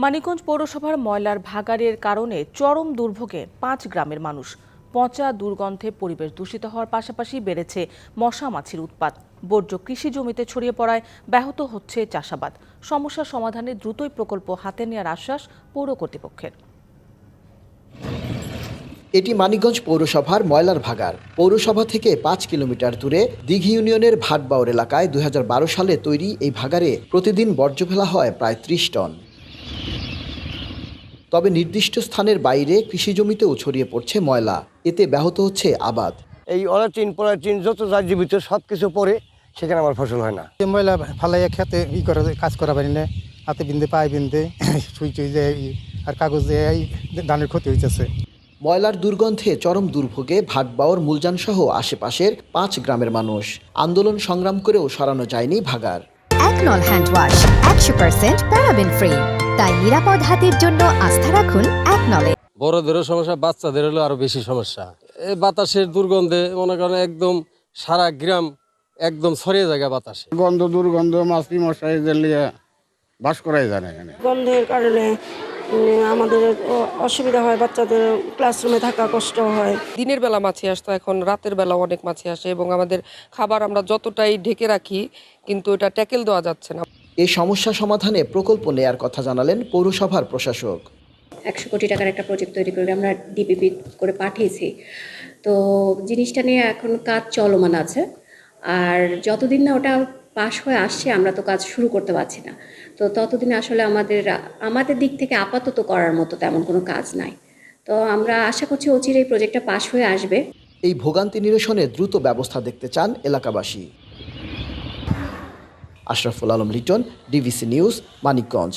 মানিকগঞ্জ পৌরসভার ময়লার ভাগাড়ের কারণে চরম দুর্ভোগে 5 গ্রামের মানুষ। পচা দুর্গন্ধে পরিবেশ দূষিত হওয়ার পাশাপাশি বেড়েছে মশা মাছির উৎপাত। বর্জ্য কৃষি জমিতে ছড়িয়ে পড়ায় ব্যাহত হচ্ছে চাষাবাদ। সমস্যা সমাধানে দ্রুতই প্রকল্প হাতে নেওয়ার আশ্বাস পৌর কর্তৃপক্ষের। এটি মানিকগঞ্জ পৌরসভার ময়লার ভাগাড়। পৌরসভা থেকে 5 কিলোমিটার দূরে দিঘি ইউনিয়নের ভাটবাউর এলাকায় 2012 সালে তৈরি এই ভাগাড়ে প্রতিদিন বর্জ্য ফেলা হয় প্রায় 30 টন। তবে নির্দিষ্ট স্থানের বাইরে কৃষি জমিতেও ছড়িয়ে পড়ছে ময়লা। এতে ব্যাহত হচ্ছে আবাদ। এই অলাচিন পলাচিন যত জীবিত সব কিছু পরে সেখানে আমার ফসল হয় না। ময়লা ফালাইয়া খেতে কাজ করা পারি না, হাতে বিন্দে পায়ে বিন্দে সুই টুই যায় আর কাগজ দিয়ে ধানের ক্ষতি হইতেছে। ময়লার দুর্গন্ধে চরম দুর্ভোগে ভাটবাউর মূলজান সহ আশেপাশের 5 গ্রামের মানুষ। আন্দোলন সংগ্রাম করেও সরানো যায়নি ভাগাড়। একনল হ্যান্ড ওয়াশ 100% প্যারাবেন ফ্রি, তাই নিরাপদ হাতের জন্য আস্থা রাখুন একনলে। বড়দেরও সমস্যা, বাচ্চাদের হলো আরো বেশি সমস্যা। এই বাতাসের দুর্গন্ধে মনে করেন একদম সারা গ্রাম একদম ছড়িয়ে যায় বাতাসে। গন্ধ দুর্গন্ধ মাছি মশাই জ্বালিয়ে বাস করাই যায় না এখানে। গন্ধের কারণে আমাদের অসুবিধা হয়, বাচ্চাদের ক্লাসরুমে থাকা কষ্ট হয়। দিনের বেলা মাছি আসতো, এখন রাতের বেলা অনেক মাছি আসে এবং আমাদের খাবার আমরা যতটাই ঢেকে রাখি কিন্তু এটা ট্যাকেল দেওয়া যাচ্ছে না। এই সমস্যা সমাধানে প্রকল্প নেয়ার কথা জানালেন পৌরসভার প্রশাসক। 100 কোটি টাকার একটা প্রজেক্ট তৈরি করে আমরা ডিপিপি করে পাঠিয়েছি। তো জিনিসটা নিয়ে এখন কাজ চলমান আছে, আর যতদিন না ওটা পাশ হয়ে আসছে আমরা তো কাজ শুরু করতে পারছি না। তো ততদিন আসলে আমাদের দিক থেকে আপাতত করার মতো তেমন কোনো কাজ নাই। তো আমরা আশা করছি অচিরেই প্রজেক্টটা পাশ হয়ে আসবে। এই ভোগান্তি নিরসনে দ্রুত ব্যবস্থা দেখতে চান এলাকাবাসী। Ashraful Alam Liton, DVC news, Manikganj.